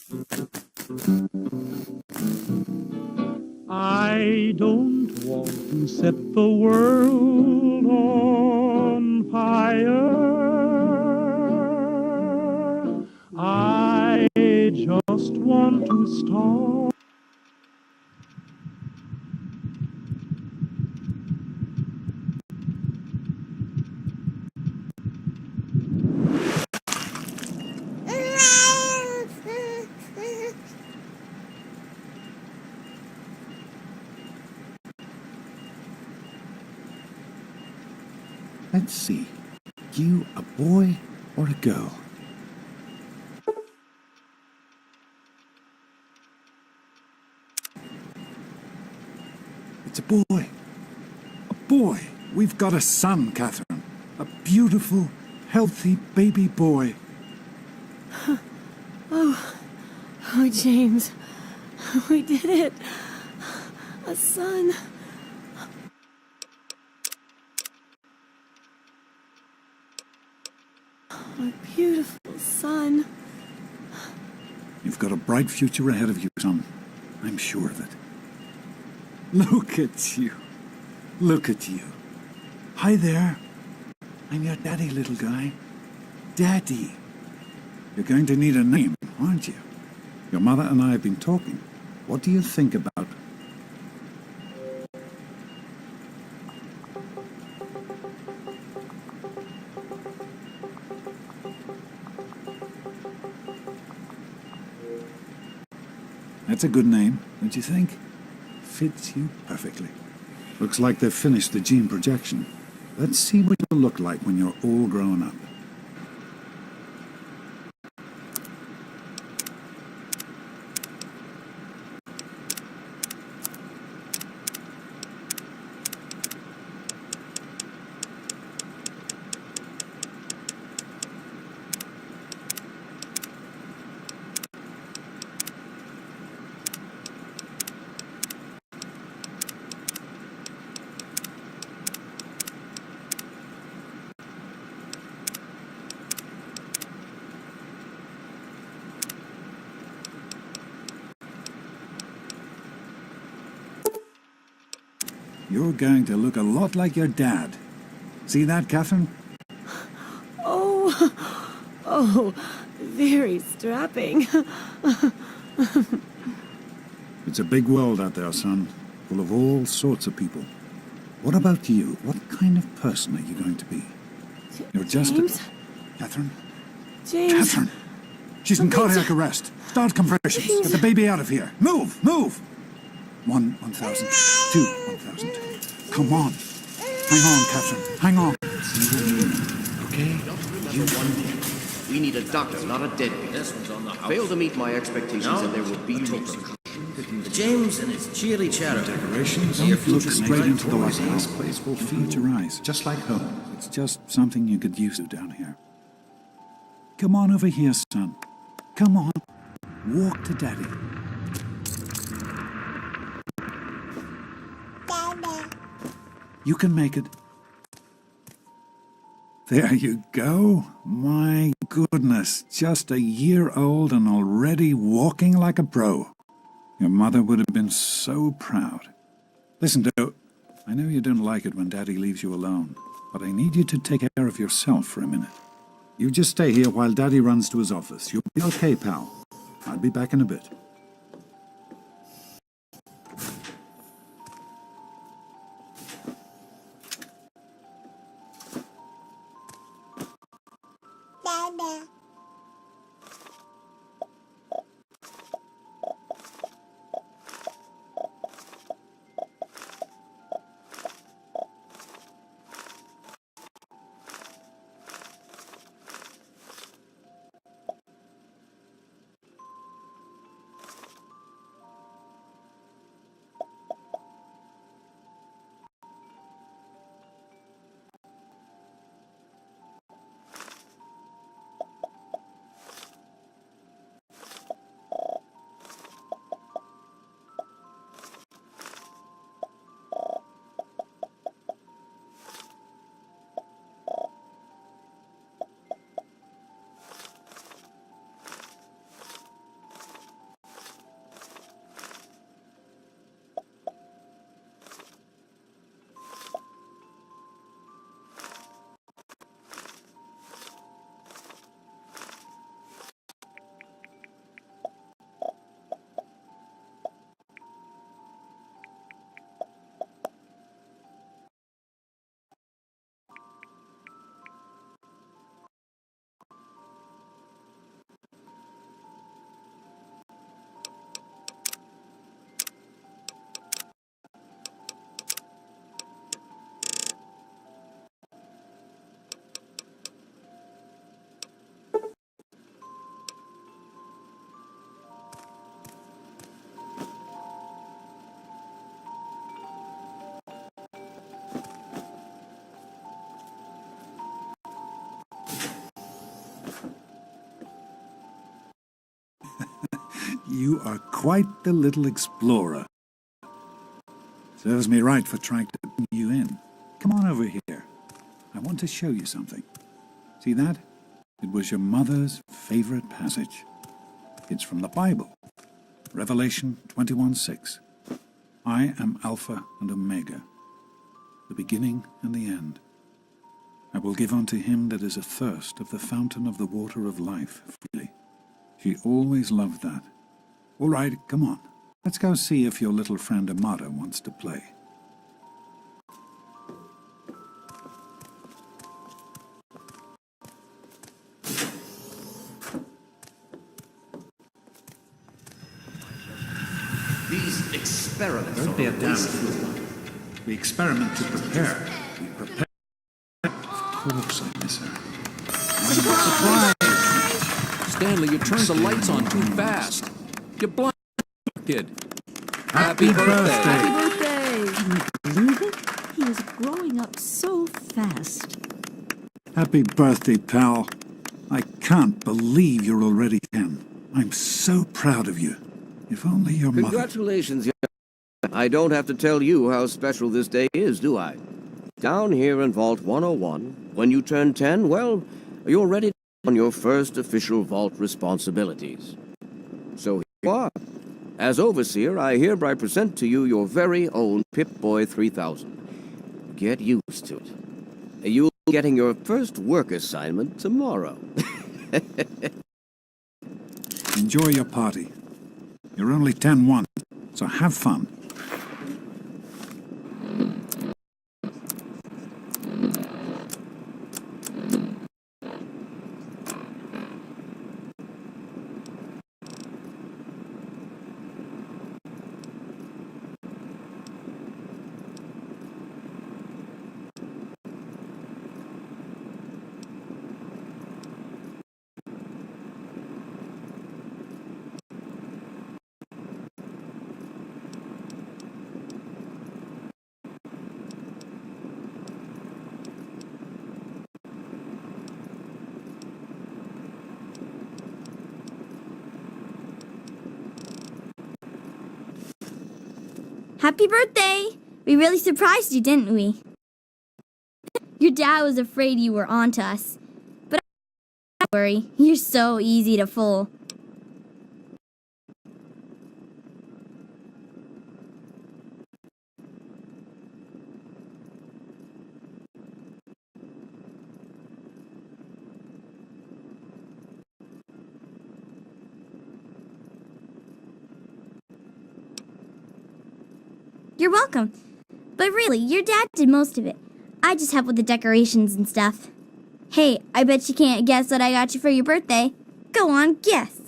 I don't want to set the world on fire. I just want to start. Let's see. You a boy or a girl? It's a boy. A boy. We've got a son, Catherine. A beautiful, healthy baby boy. Oh, James. We did it. A son. A beautiful son. You've got a bright future ahead of you, son. I'm sure of it. Look at you. Look at you. Hi there. I'm your daddy, little guy. Daddy. You're going to need a name, aren't you? Your mother and I have been talking. What do you think about... That's a good name, don't you think? Fits you perfectly. Looks like they've finished the gene projection. Let's see what you'll look like when you're all grown up. You're going to look a lot like your dad. See that, Catherine? Oh, very strapping. It's a big world out there, son, full of all sorts of people. What about you? What kind of person are you going to be? You're just James? Catherine? James. Catherine! She's in cardiac arrest. Start compressions. James. Get the baby out of here. Move! Move! 1,000. 2,000. Come on. Hang on, Catherine. Hang on. See what you mean, okay? You one. We need a doctor, not a deadbeat. This one's on the house. Fail to meet my expectations, and there will be repercussions. James and his cheery chatter. Decorations. Don't look straight into the light. This place will feed your eyes, just like home. It's just something you get used to down here. Come on over here, son. Come on. Walk to Daddy. You can make it. There you go. My goodness, just a year old and already walking like a pro. Your mother would have been so proud. Listen, Joe, I know you don't like it when Daddy leaves you alone, but I need you to take care of yourself for a minute. You just stay here while Daddy runs to his office. You'll be okay, pal. I'll be back in a bit. You are quite the little explorer. Serves me right for trying to bring you in. Come on over here. I want to show you something. See that? It was your mother's favorite passage. It's from the Bible. Revelation 21:6. I am Alpha and Omega, the beginning and the end. I will give unto him that is athirst of the fountain of the water of life freely. She always loved that. All right, come on. Let's go see if your little friend Amada wants to play. These experiments Don't be a are damn wasted. fool. We experiment to prepare. We prepare. Of course I miss her. I'm surprised. Stanley, you turned the lights on too fast. You blind kid. Happy birthday. Birthday! Believe it? He is growing up so fast. Happy birthday, pal. I can't believe you're already 10. I'm so proud of you. If only your mother... Congratulations, young man. I don't have to tell you how special this day is, do I? Down here in Vault 101, when you turn 10, well, you're ready on your first official vault responsibilities. So here you are. As overseer, I hereby present to you your very own Pip-Boy 3000. Get used to it. You'll be getting your first work assignment tomorrow. Enjoy your party. You're only 10 once, so have fun. Happy birthday! We really surprised you, didn't we? Your dad was afraid you were onto us. But don't worry, you're so easy to fool. You're welcome. But really, your dad did most of it. I just helped with the decorations and stuff. Hey, I bet you can't guess what I got you for your birthday. Go on, guess.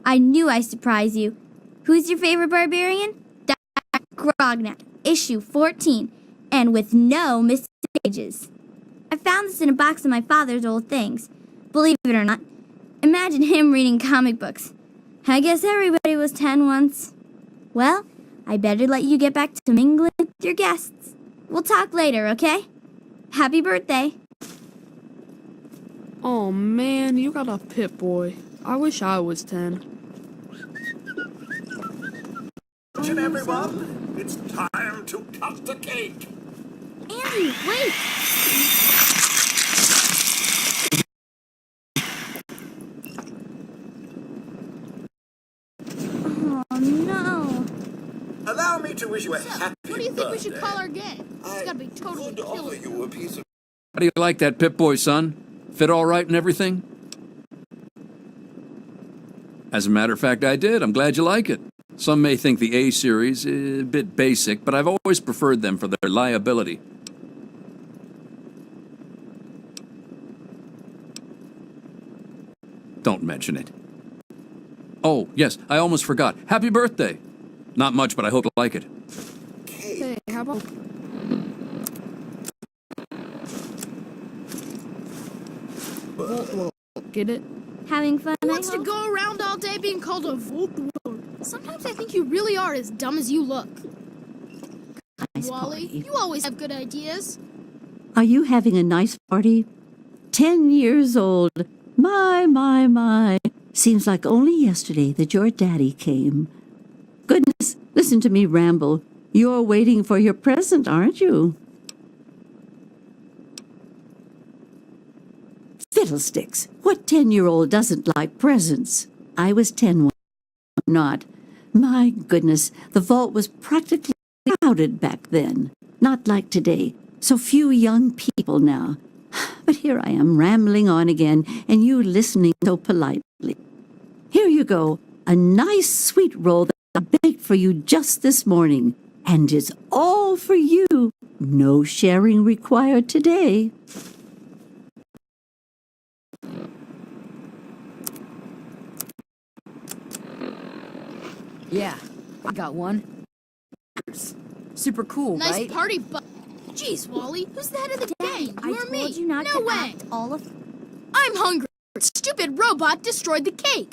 I knew I'd surprise you. Who's your favorite barbarian? Dr. Grognak, issue 14, and with no missing pages. I found this in a box of my father's old things. Believe it or not, imagine him reading comic books. I guess everybody was 10 once. Well, I better let you get back to mingling with your guests. We'll talk later, okay? Happy birthday. Oh man, you got a Pip-Boy. I wish I was 10. Attention everyone, it's time to cut the cake. Andy, wait! Oh no. Allow me to wish you a happy What do you think we should birthday. call our game? It's gotta be totally could offer killer. you a piece of... How do you like that Pip-Boy, son? Fit all right and everything? As a matter of fact, I did. I'm glad you like it. Some may think the A series is a bit basic, but I've always preferred them for their liability. Don't mention it. Oh, yes, I almost forgot. Happy birthday! Not much, but I hope you like it. Hey, how about... Get it? Having fun, Who I wants to hope? go around all day being called a Volt Lord? Sometimes I think you really are as dumb as you look. Nice Wally, party. you always have good ideas. Are you having a nice party? 10 years old. My. Seems like only yesterday that your daddy came. Goodness, listen to me ramble. You're waiting for your present, aren't you? Fiddlesticks! What 10-year-old doesn't like presents? I was 10 once, not. My goodness, the vault was practically crowded back then. Not like today. So few young people now. But here I am rambling on again, and you listening so politely. Here you go, a nice sweet roll that I baked for you just this morning. And it's all for you. No sharing required today. Yeah, I got one. Super cool, Nice right? party, Jeez, Wally, who's the head of the game? You or me? You not no to way. act all of. I'm hungry. Stupid robot destroyed the cake.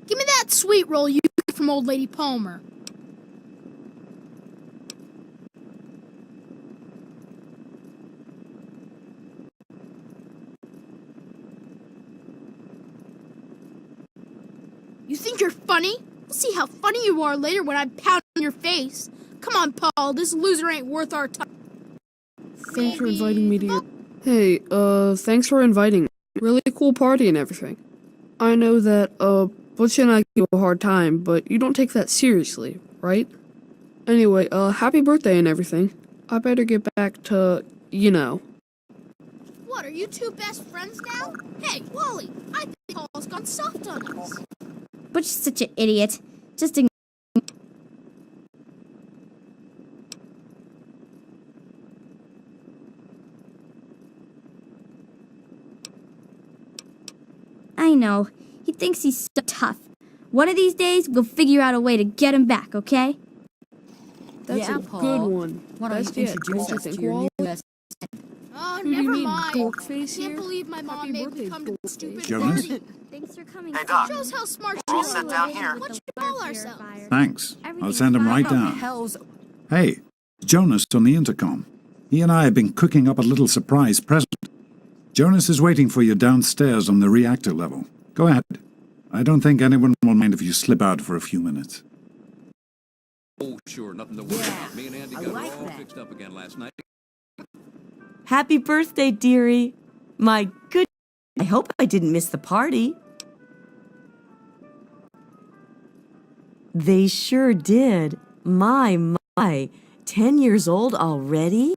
Give me that sweet roll you got from old lady Palmer. You think you're funny? We'll see how funny you are later when I pound on your face. Come on, Paul, this loser ain't worth our time. Thanks for inviting me to your... Hey, thanks for inviting me. Really cool party and everything. I know that, Butch and I give you a hard time, but you don't take that seriously, right? Anyway, happy birthday and everything. I better get back to, you know. What, are you two best friends now? Hey, Wally, I think Paul's gone soft on us. Butch is such an idiot. Just ignore. I know. He thinks he's so tough. One of these days, we'll figure out a way to get him back, okay? That's yeah, a Paul. good one. Why don't Best you yet, introduce don't you us to think, your Wally? new best Oh, Who do you never mean, mind. Dorkface Can't here? believe my mom Happy made me birthday, come to the Dorkface. stupid Jonas? party. Thanks for coming. Hey, Doc. Shows how smart We're all you set are. down here. What should we call ourselves? Thanks. I'll Everything's send him fine. right down. Hell's Hey, Jonas on the intercom. He and I have been cooking up a little surprise present. Jonas is waiting for you downstairs on the reactor level. Go ahead. I don't think anyone will mind if you slip out for a few minutes. Oh, sure, nothing to worry about. Me and Andy I got like it all that. fixed up again last night. Happy birthday, dearie. My good... I hope I didn't miss the party. They sure did. My. 10 years old already?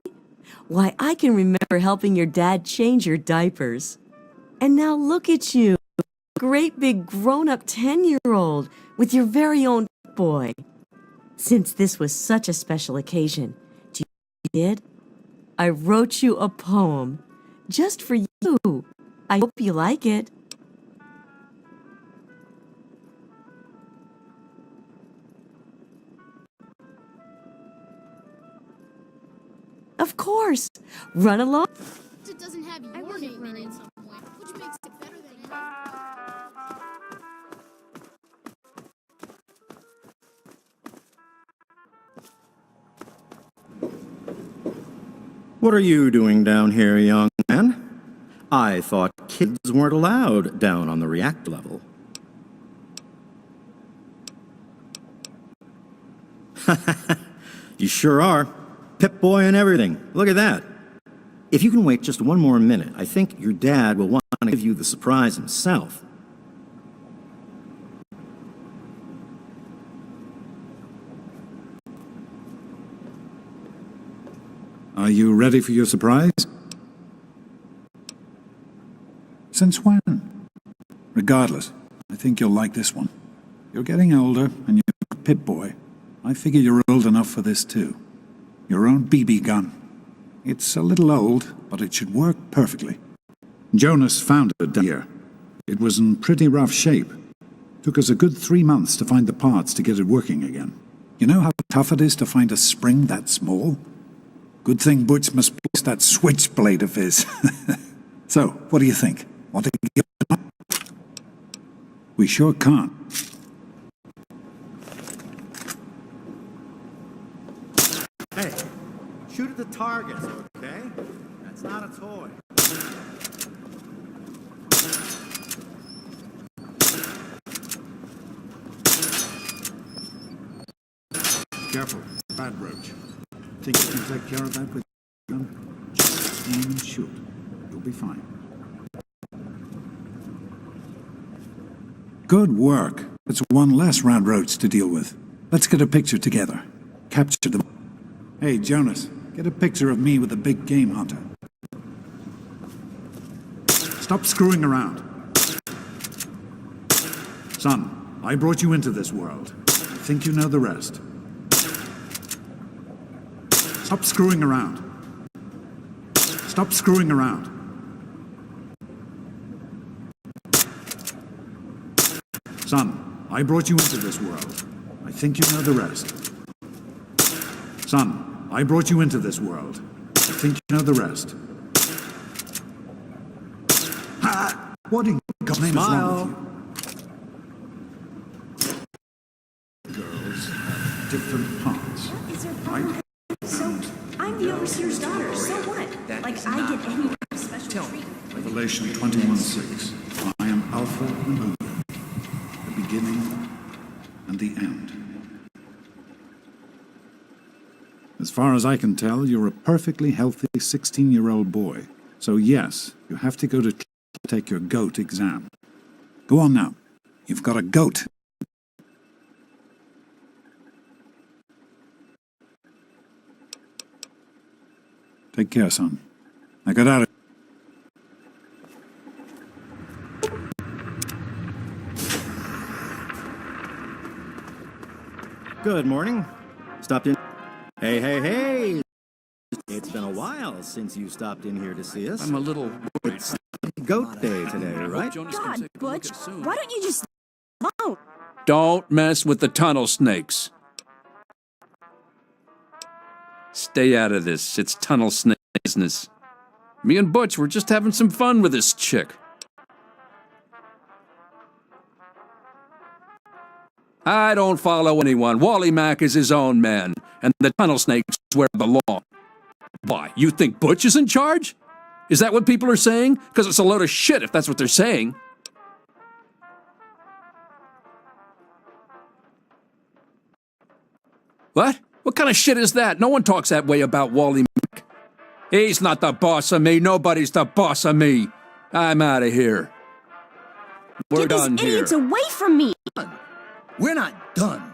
Why, I can remember helping your dad change your diapers. And now look at you. Great big grown-up 10-year-old with your very own boy. Since this was such a special occasion, do you know what I did? I wrote you a poem. Just for you. I hope you like it. Of course. Run along. It doesn't have your name in it somewhere, which makes it better than it. What are you doing down here, young man? I thought kids weren't allowed down on the reactor level. You sure are. Pip-Boy and everything. Look at that. If you can wait just one more minute, I think your dad will want to give you the surprise himself. Are you ready for your surprise? Since when? Regardless, I think you'll like this one. You're getting older, and you're a Pip-Boy. I figure you're old enough for this too. Your own BB gun. It's a little old, but it should work perfectly. Jonas found it down here. It was in pretty rough shape. Took us a good 3 months to find the parts to get it working again. You know how tough it is to find a spring that small? Good thing Butch misplaced that switchblade of his. So, what do you think? Want to give it up? We sure can't. Hey, shoot at the targets, okay? That's not a toy. Careful, bad roach. Think you can take care of that with your gun? Just aim and shoot. You'll be fine. Good work. It's one less round roach to deal with. Let's get a picture together. Capture them. Hey, Jonas, get a picture of me with the big game hunter. Stop screwing around. Son, I brought you into this world. I think you know the rest. Stop screwing around. Stop screwing around. Son, I brought you into this world. I think you know the rest. Son, I brought you into this world. I think you know the rest. Ha! What in God's name is wrong with you? Girls have different parts. Is there Right? So, I'm the overseer's daughter, so what? Like, I get any special treatment. Revelation 21:6. I am Alpha and Omega, the beginning and the end. As far as I can tell, you're a perfectly healthy 16-year-old boy. So yes, you have to go to take your goat exam. Go on now. You've got a goat. Take care, son. Now get out of Good morning. Stopped in. Hey, hey, hey! It's been a while since you stopped in here to see us. I'm a little worried. It's goat day today, I hope right? Jonas can God, take a look Butch, at it soon. why don't you just vote? Don't mess with the tunnel snakes. Stay out of this. It's tunnel snake business. Me and Butch were just having some fun with this chick. I don't follow anyone. Wally Mack is his own man, and the tunnel snakes wear the law. Why, you think Butch is in charge? Is that what people are saying? Because it's a load of shit if that's what they're saying. What? What kind of shit is that? No one talks that way about Wally Mack. He's not the boss of me. Nobody's the boss of me. I'm out of here. We're Get these done here. idiots away from me! We're not done.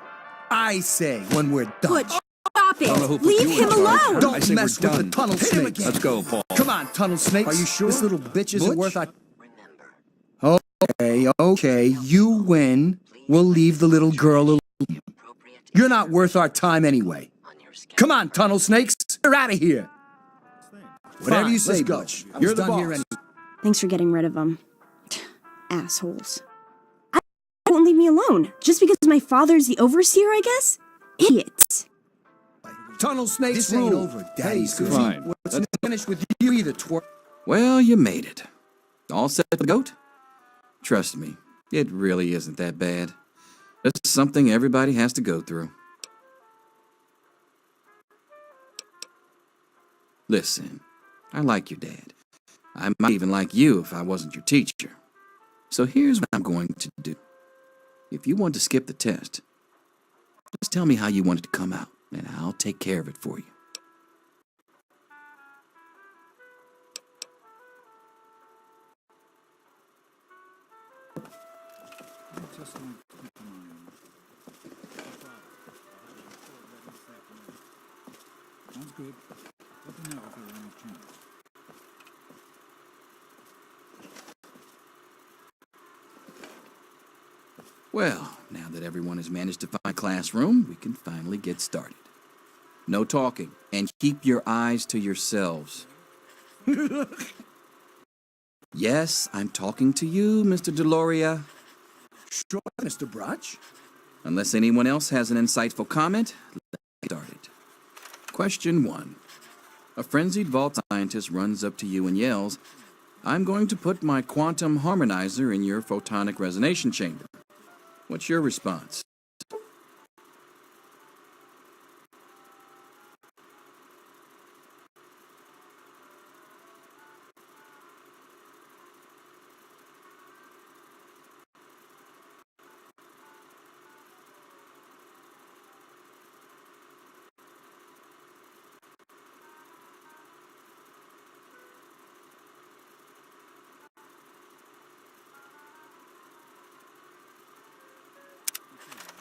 I say when we're done. Butch, stop I don't know who it! put Leave you in him charge. alone! I Don't say mess we're with the done. tunnel Hit him snakes. again. Let's go, Paul. Come on, tunnel snakes. Are you sure? This little bitch isn't Butch? worth our... Okay, you win. We'll leave the little girl alone. You're not worth our time anyway. Come on, tunnel snakes. You're out of here. Whatever you say, Butch. You're the boss. Thanks for getting rid of them. Assholes. I won't leave me alone. Just because my father's the overseer, I guess? Idiots. Tunnel snakes This rule. ain't over, Daddy. Hey, Susie, Fine. let's not finish with you either, twerp. Well, you made it. All set for the goat? Trust me, it really isn't that bad. It's something everybody has to go through. Listen, I like your dad. I might even like you if I wasn't your teacher. So here's what I'm going to do. If you want to skip the test, just tell me how you want it to come out, and I'll take care of it for you. Sounds good. Let me know if there are any changes. Well, now that everyone has managed to find a classroom, we can finally get started. No talking, and keep your eyes to yourselves. Yes, I'm talking to you, Mr. Deloria. Sure, Mr. Brotch. Unless anyone else has an insightful comment, let's get started. Question 1. A frenzied vault scientist runs up to you and yells, "I'm going to put my quantum harmonizer in your photonic resonation chamber." What's your response?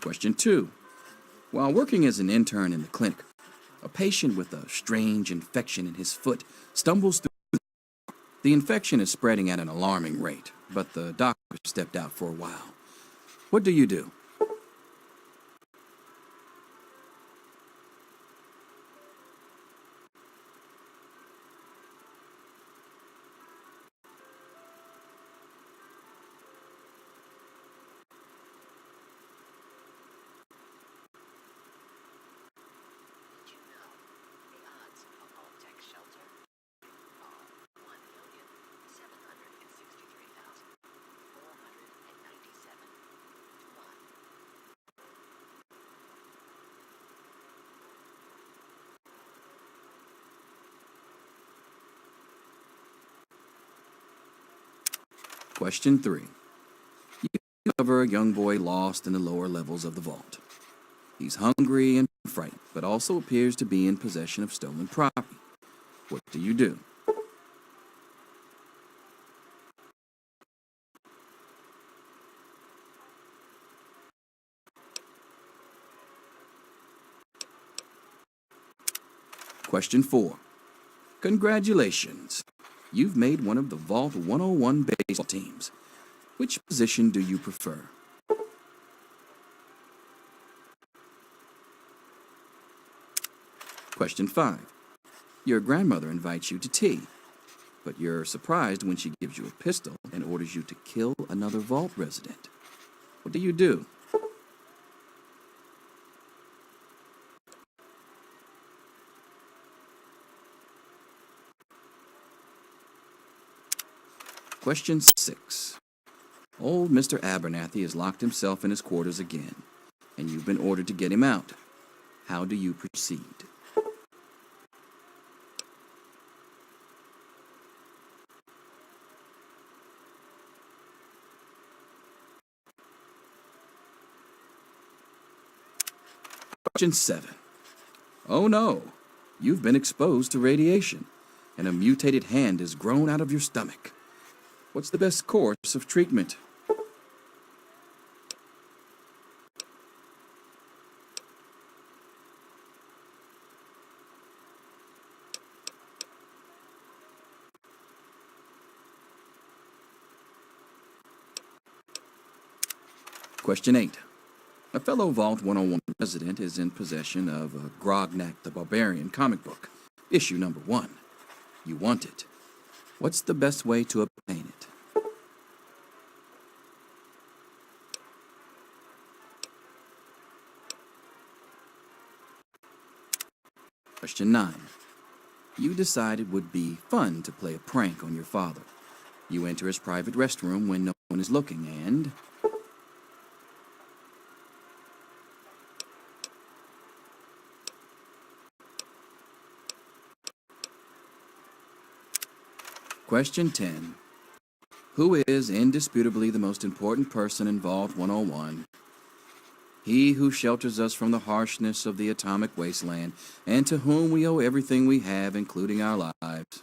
Question 2. While working as an intern in the clinic, a patient with a strange infection in his foot stumbles through. The infection is spreading at an alarming rate, but the doctor stepped out for a while. What do you do? Question 3. You discover a young boy lost in the lower levels of the vault. He's hungry and frightened, but also appears to be in possession of stolen property. What do you do? Question 4. Congratulations. You've made one of the Vault 101 baseball teams. Which position do you prefer? Question 5. Your grandmother invites you to tea, but you're surprised when she gives you a pistol and orders you to kill another Vault resident. What do you do? Question 6. Old Mr. Abernathy has locked himself in his quarters again, and you've been ordered to get him out. How do you proceed? Question 7. Oh no, you've been exposed to radiation, and a mutated hand has grown out of your stomach. What's the best course of treatment? Question 8. A fellow Vault 101 resident is in possession of a Grognak the Barbarian comic book, issue number 1. You want it. What's the best way to obtain it? Question 9. You decide it would be fun to play a prank on your father. You enter his private restroom when no one is looking and... Question 10. Who is indisputably the most important person in Vault 101? He who shelters us from the harshness of the atomic wasteland, and to whom we owe everything we have, including our lives.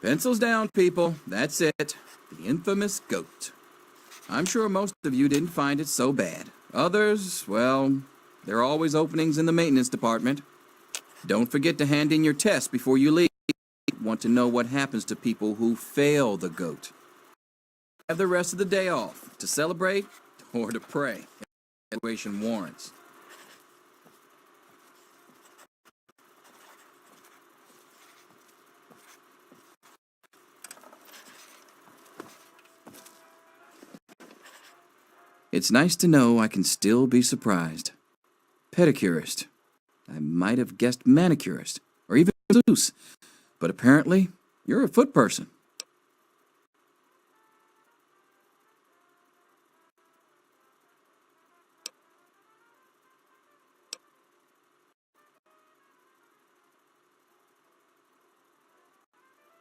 Pencils down, people. That's it. The infamous goat. I'm sure most of you didn't find it so bad. Others, well, there are always openings in the maintenance department. Don't forget to hand in your test before you leave. Want to know what happens to people who fail the goat. Have the rest of the day off to celebrate or to pray. Situation warrants. It's nice to know I can still be surprised. Pedicurist. I might have guessed manicurist, or even masseuse, but apparently you're a foot person.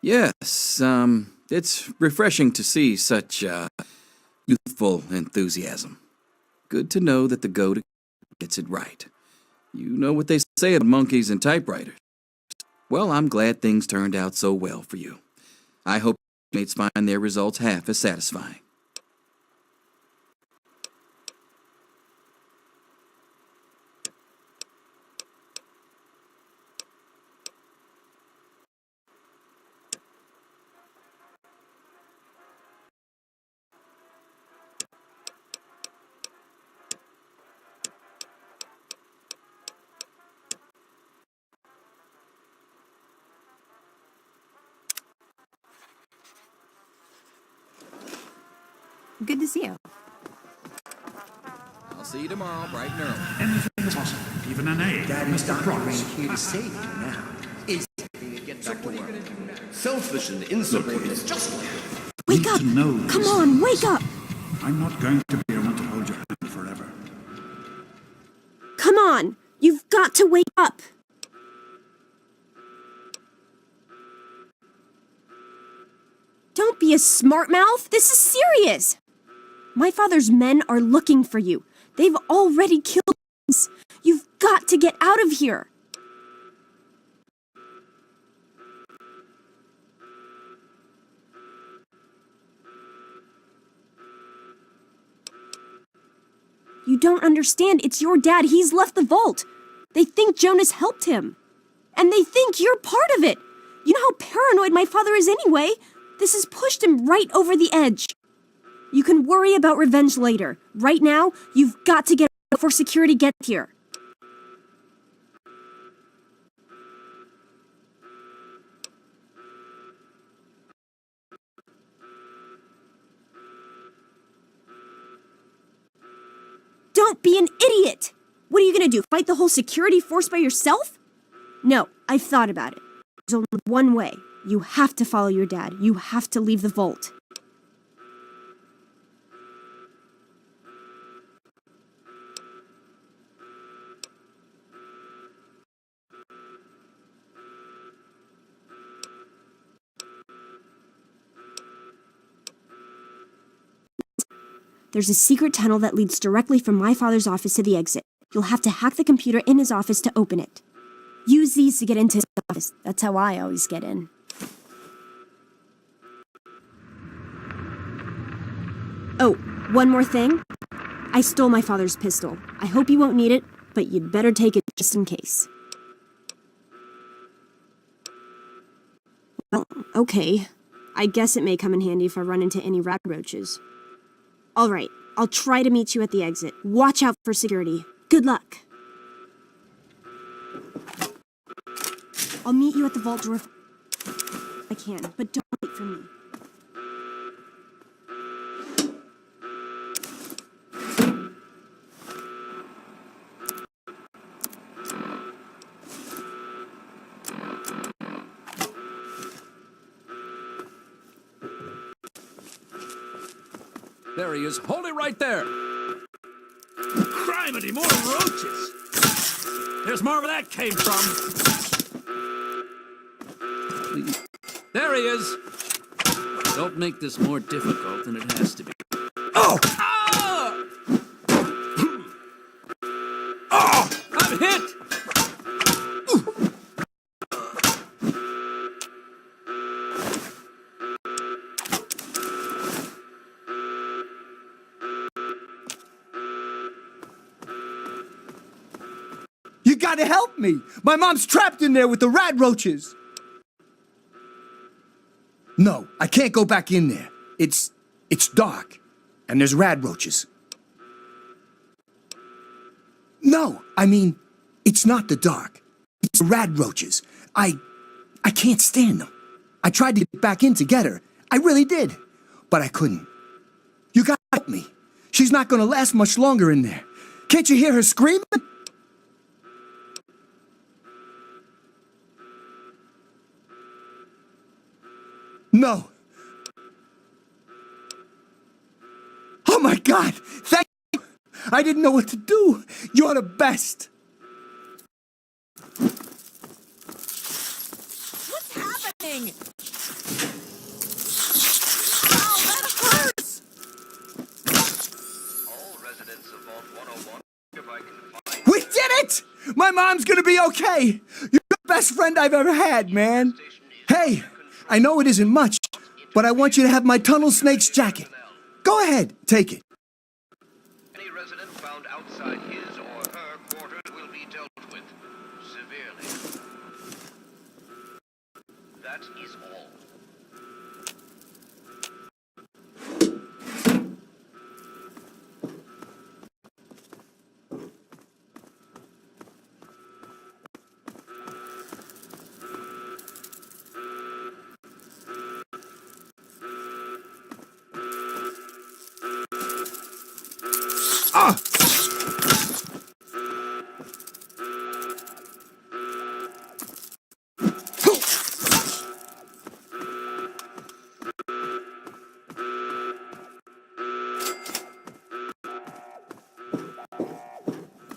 Yes, it's refreshing to see such, youthful enthusiasm. Good to know that the goat gets it right. You know what they say about monkeys and typewriters. Well, I'm glad things turned out so well for you. I hope mates find their results half as satisfying. Good to see you. I'll see you tomorrow, bright and early. Anything is possible, even an A. Mr. Promise here to save you now. Is Get back to work. Selfish and insubordinate. It's just like Wake up! to know this. Come on, wake up! I'm not going to be able to hold your hand forever. Come on! You've got to wake up! Don't be a smart mouth! This is serious! My father's men are looking for you. They've already killed us. You've got to get out of here! You don't understand. It's your dad. He's left the vault. They think Jonas helped him. And they think you're part of it. You know how paranoid my father is anyway. This has pushed him right over the edge. You can worry about revenge later. Right now, you've got to get out before security gets here. Don't be an idiot! What are you gonna do, fight the whole security force by yourself? No, I've thought about it. There's only one way. You have to follow your dad. You have to leave the vault. There's a secret tunnel that leads directly from my father's office to the exit. You'll have to hack the computer in his office to open it. Use these to get into his office. That's how I always get in. Oh, one more thing. I stole my father's pistol. I hope you won't need it, but you'd better take it just in case. Well, okay. I guess it may come in handy if I run into any rat roaches. All right, I'll try to meet you at the exit. Watch out for security. Good luck. I'll meet you at the vault door if I can, but don't wait for me. There he is. Hold it right there. Criminy, more roaches! There's more where that came from. There he is. Don't make this more difficult than it has to be. Oh! Ah! Oh! I'm hit! You gotta help me! My mom's trapped in there with the rat roaches! No, I can't go back in there. It's dark, and there's rat roaches. No, I mean, it's not the dark. It's the rat roaches. I can't stand them. I tried to get back in to get her. I really did. But I couldn't. You gotta help me. She's not gonna last much longer in there. Can't you hear her screaming? No. Oh my God! Thank you! I didn't know what to do. You're the best. What's happening? Ow, that hurts! all residents of Vault 101, if I can find... We did it! My mom's gonna be okay. You're the best friend I've ever had, man. Hey, I know it isn't much, but I want you to have my tunnel snake's jacket. Go ahead, take it. Any resident found outside his or her quarters will be dealt with severely. That is all.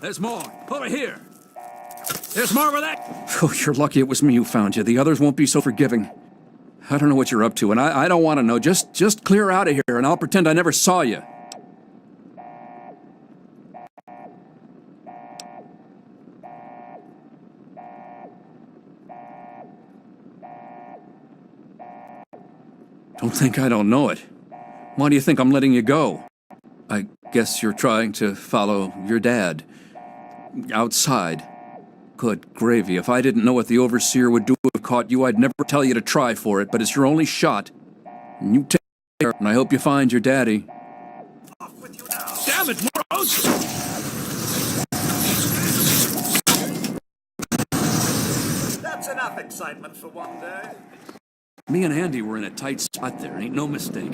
There's more. Over here. There's more where that... Oh, you're lucky it was me who found you. The others won't be so forgiving. I don't know what you're up to, and I don't want to know. Just clear out of here, and I'll pretend I never saw you. Don't think I don't know it. Why do you think I'm letting you go? I guess you're trying to follow your dad. Outside. Good gravy. If I didn't know what the overseer would do if caught you, I'd never tell you to try for it, but it's your only shot. And you take care, and I hope you find your daddy. Off with you now. Damn it, Morose! That's enough excitement for one day. Me and Andy were in a tight spot there, ain't no mistake.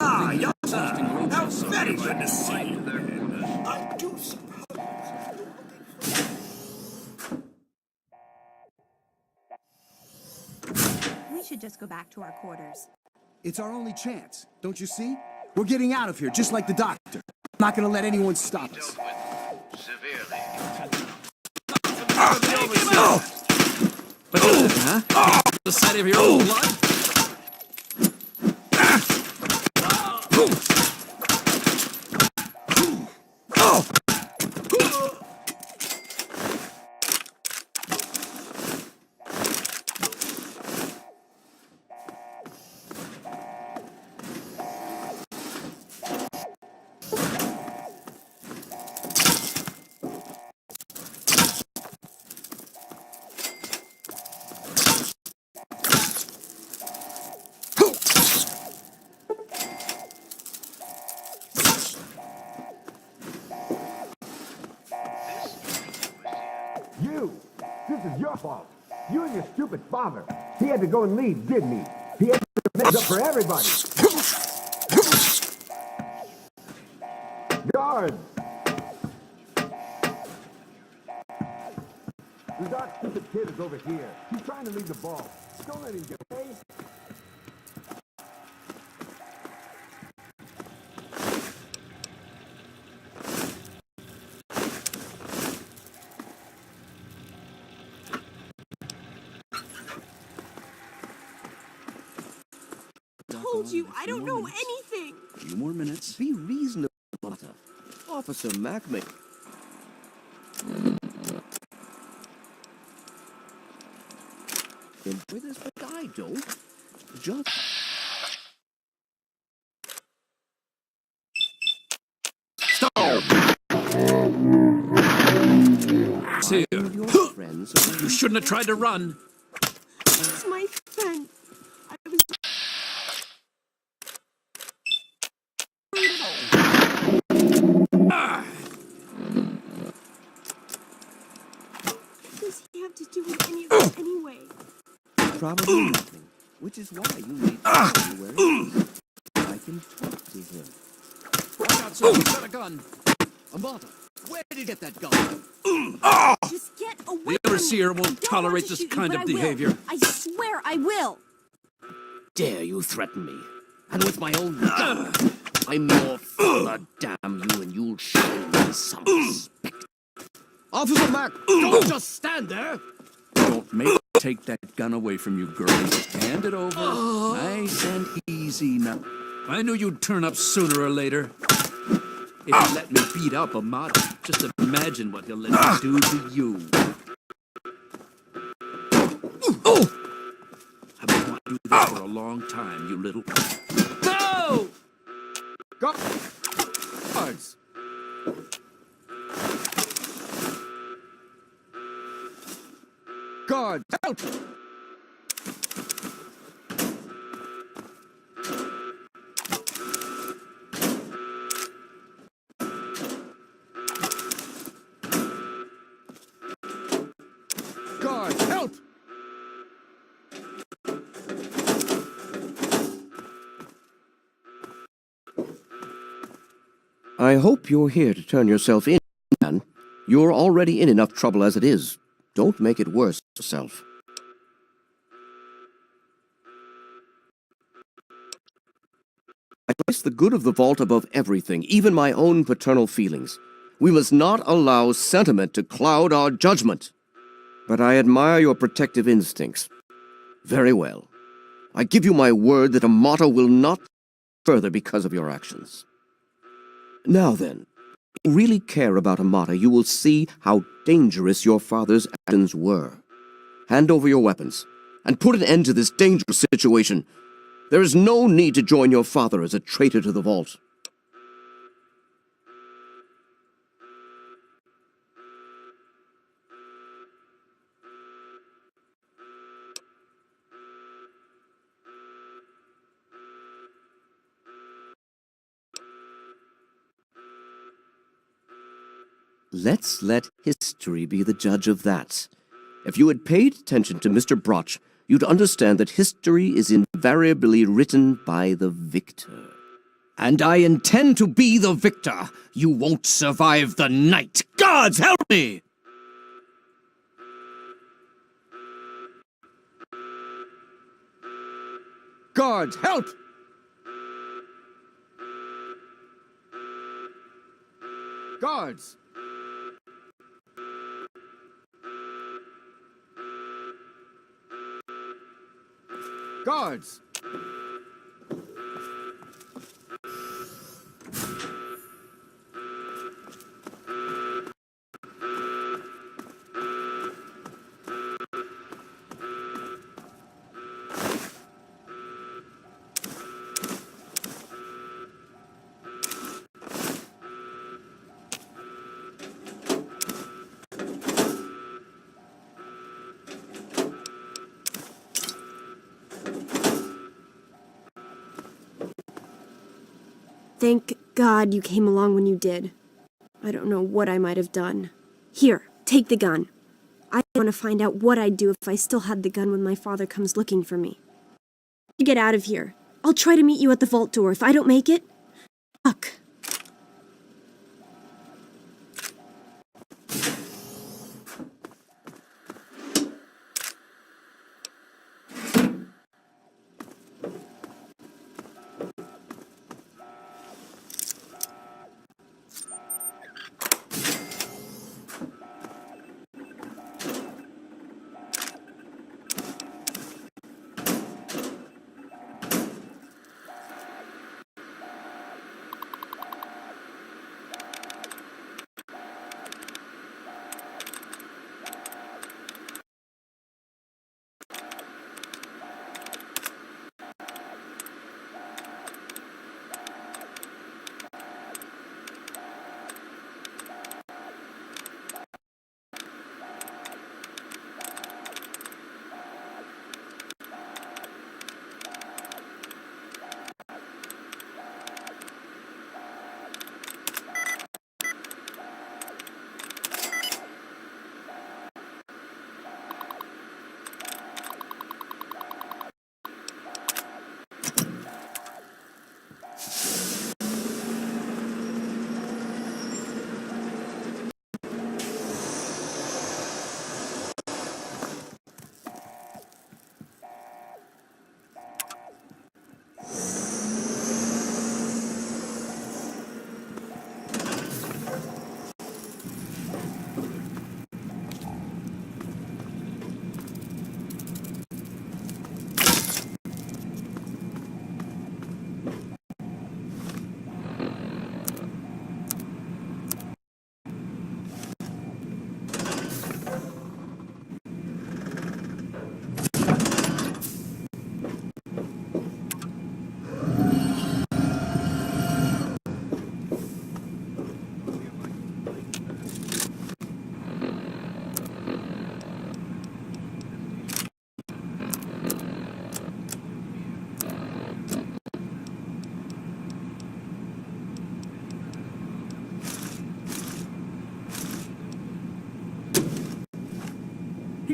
Ah, young sir. How very good to see you. I do suppose. We should just go back to our quarters. It's our only chance, don't you see? We're getting out of here, just like the doctor. I'm not gonna let anyone stop us. Severely. What is it, huh? The sight of your own blood? This is your fault. You and your stupid father. He had to go and leave, didn't he? He had to make up for everybody. Guards! The dark stupid kid is over here. He's trying to leave the ball. Don't let him get away. Told you, I don't know anything. A few more minutes. Be reasonable, Butter. Officer Mackman. Enjoy this, but I don't. Just... Stop! Here. You shouldn't have tried to run. It's my friend. I was... What does he have to do with any of this anyway? Probably nothing, which is why you need to know where he is. I can talk to him. Watch out, sir. He's got a gun. Amata, where did you get that gun? Just get away The from overseer me. won't tolerate this kind of I will. behavior. I swear I will. Dare you threaten me? And with my own gun? I'm your father, damn you, and you'll show me some respect. Officer Mack, don't just stand there! Don't make me take that gun away from you, girlie. Just hand it over. Nice and easy now. I knew you'd turn up sooner or later. If you let me beat up Amata, just imagine what he'll let me do to you. I won't want to do this long time, you little... No! Guards! Guards, help! Guards, help! I hope you're here to turn yourself in, man. You're already in enough trouble as it is. Don't make it worse yourself. I place the good of the vault above everything, even my own paternal feelings. We must not allow sentiment to cloud our judgment. But I admire your protective instincts. Very well. I give you my word that a motto will not further because of your actions. Now then, if you really care about Amata, you will see how dangerous your father's actions were. Hand over your weapons, and put an end to this dangerous situation. There is no need to join your father as a traitor to the vault. Let's let history be the judge of that. If you had paid attention to Mr. Broch, you'd understand that history is invariably written by the victor. And I intend to be the victor. You won't survive the night. Gods help me! Guards, help! Guards! Guards! Thank God you came along when you did. I don't know what I might have done. Here, take the gun. I want to find out what I'd do if I still had the gun when my father comes looking for me. Get out of here. I'll try to meet you at the vault door if I don't make it. Fuck.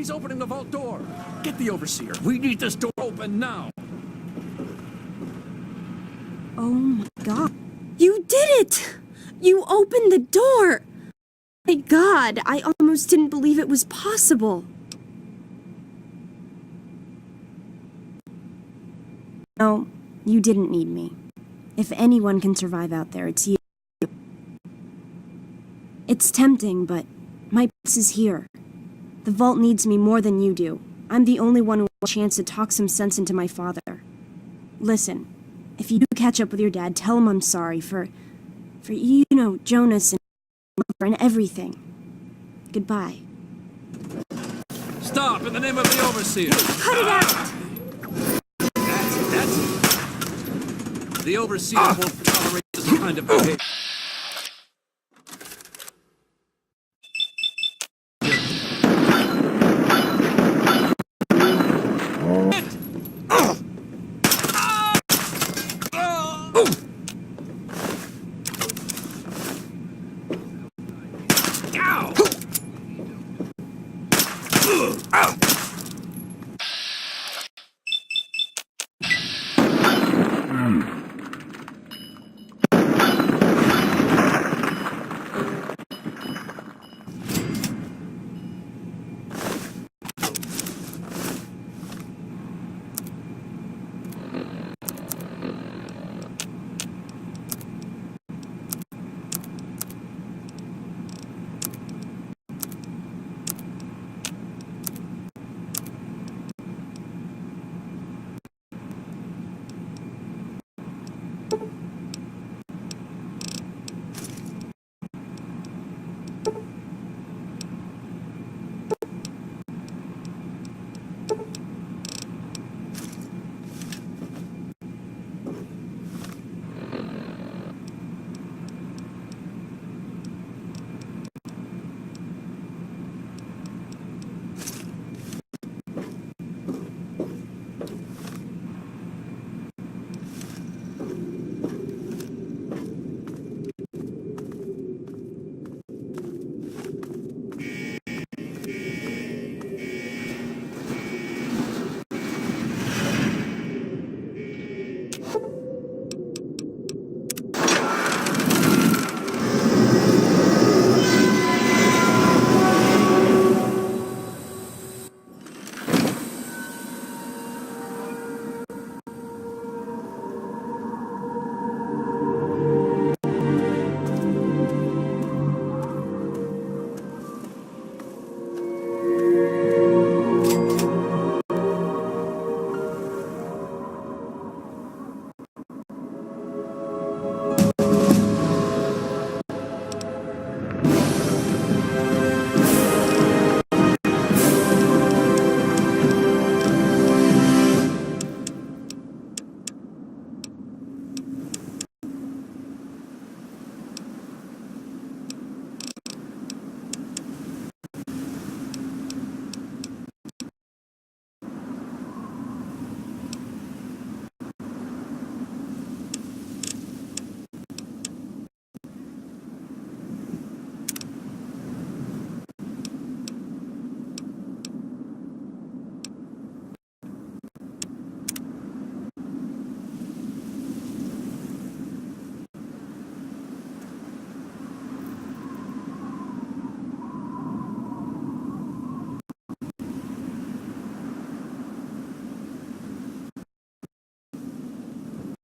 He's opening the vault door. Get the overseer. We need this door open now. Oh my god. You did it! You opened the door! My god, I almost didn't believe it was possible. No, you didn't need me. If anyone can survive out there, it's you. It's tempting, but my place is here. The vault needs me more than you do. I'm the only one who has a chance to talk some sense into my father. Listen, if you do catch up with your dad, tell him I'm sorry for you know, Jonas and everything. Goodbye. Stop, in the name of the overseer. Cut it out! That's it. The overseer won't tolerate this kind of behavior.